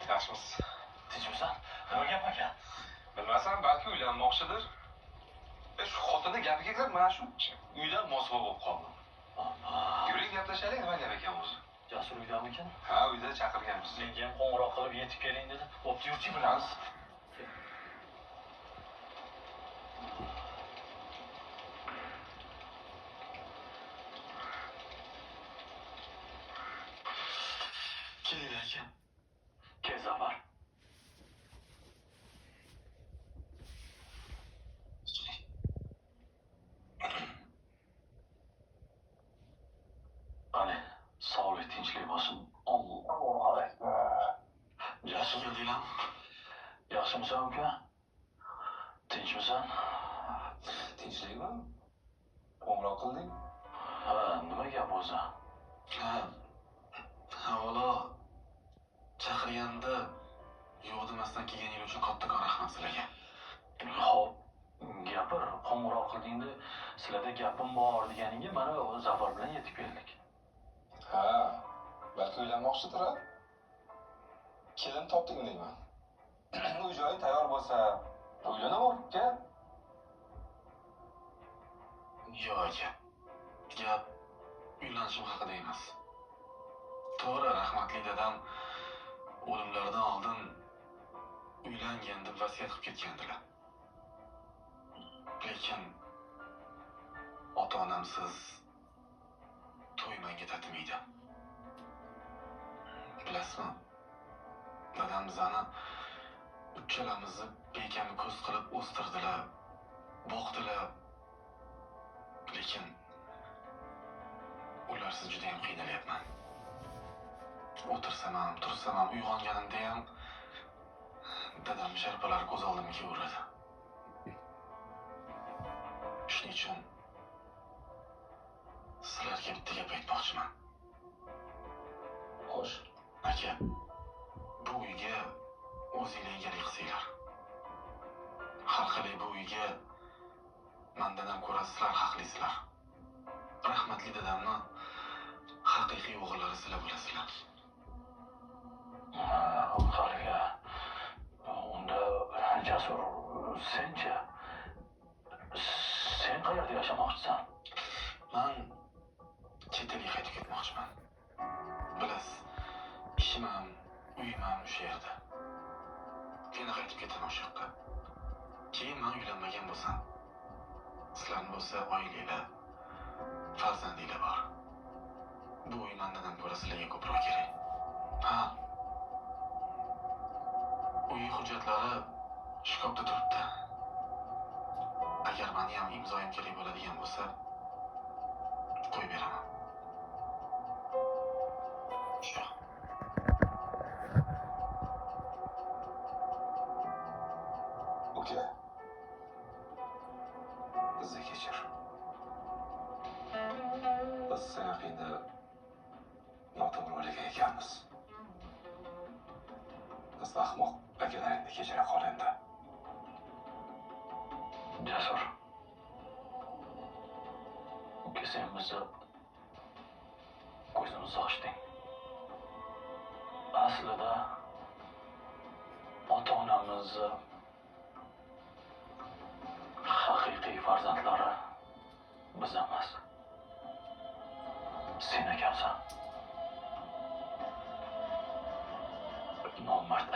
Yaxshimisiz? Tinchmisan? Nima gap ekan? Bilmasam, balki uylanmoqchidir. Shu xotinning gapiga kirib, mana shu uydan mosuvo bo'lib qoldim. Yuring gaplashaylik, nima gap ekan o'zi? Jasur uydamikan? Ha, uyda chaqirganmiz. Menga ham qo'ng'iroq qilib yetib keling dedi. Bo'pti, yurchi bilamiz. Keling aka. Kezavor. Qani, sog'lik tinchlik bo'lsin. Allohu akbar. Jasur keldinglarmi? Yaxshimisan uka? Tinchmisan? Tinchlikmi? Qo'ng'iroq qilding? Ha, nima gap o'zi? Avvalo chaqirganda yo'q demasdan kelganingiz uchun kattakon rahmat sizlarga. Xo'p, gapir. Qo'ng'iroq qildingda sizlarda gapim bor deganingga mana Zafar bilan yetib keldik. Ha, balki uylanmoqchidir. Kelin topding deyman. Uy joyi tayyor bo'lsa, uylanaver, uka. Yo'q aka. Gap uylanishim haqida emas. To'g'ri, rahmatli dadam o'limlaridan oldin uylangan deb vasiyat qilib ketgandilar. Lekin ota-onamsiz to'ymanga tatimaydi. Bilasizmi? Dadam bizani uchalamizni bekami ko'z qilib o'stirdilar, boqdilar. Lekin ularsiz juda ham qiynalyapman. O'tirsam ham, tursam ham, uyg'onganimda ham dadam sharpalari ko'z oldimga kelaveradi. Shuning uchun sizlarga bitta gap aytmoqchiman. Xo'sh, Aka, bu uyga o'zinglar egalik qilsanglar. Har qalay bu uyga mendan ham ko'ra sizlar haqlisizlar. Rahmatli dadamni haqiqiy o'g'illari sizlar bo'lasizlar. Qariga. Unda Jasur, senchi? Sen qayerda yashamoqchisan? Men chet elga qaytib ketmoqchiman. Bilasiz, ishim ham, uyim ham o'sha yerda. Yana qaytib ketaman o'sha yoqqa. Keyin men uylanmagan bo'lsam, sizlarning bo'lsa oilalar, farzandinglar bor. Bu uy mendan ham ko'ra sizlarga ko'proq kerak. Ha. Uy hujjatlari shkafda turibdi. Agar meni ham imzoyim kerak bo'ladigan bo'lsa, qo'yib beraman. Shu. uka. Bizni kechir. Biz Samarqandda noto'g'ri o'ylagan ekanmiz. Biz ahmoq akalaringni kechira qol endi. Jasur. Uka, sen bizni ko'zimizni ochding. Aslida ota-onamiz haqiqiy farzandlari biz emas. Sen ekansan. Nomard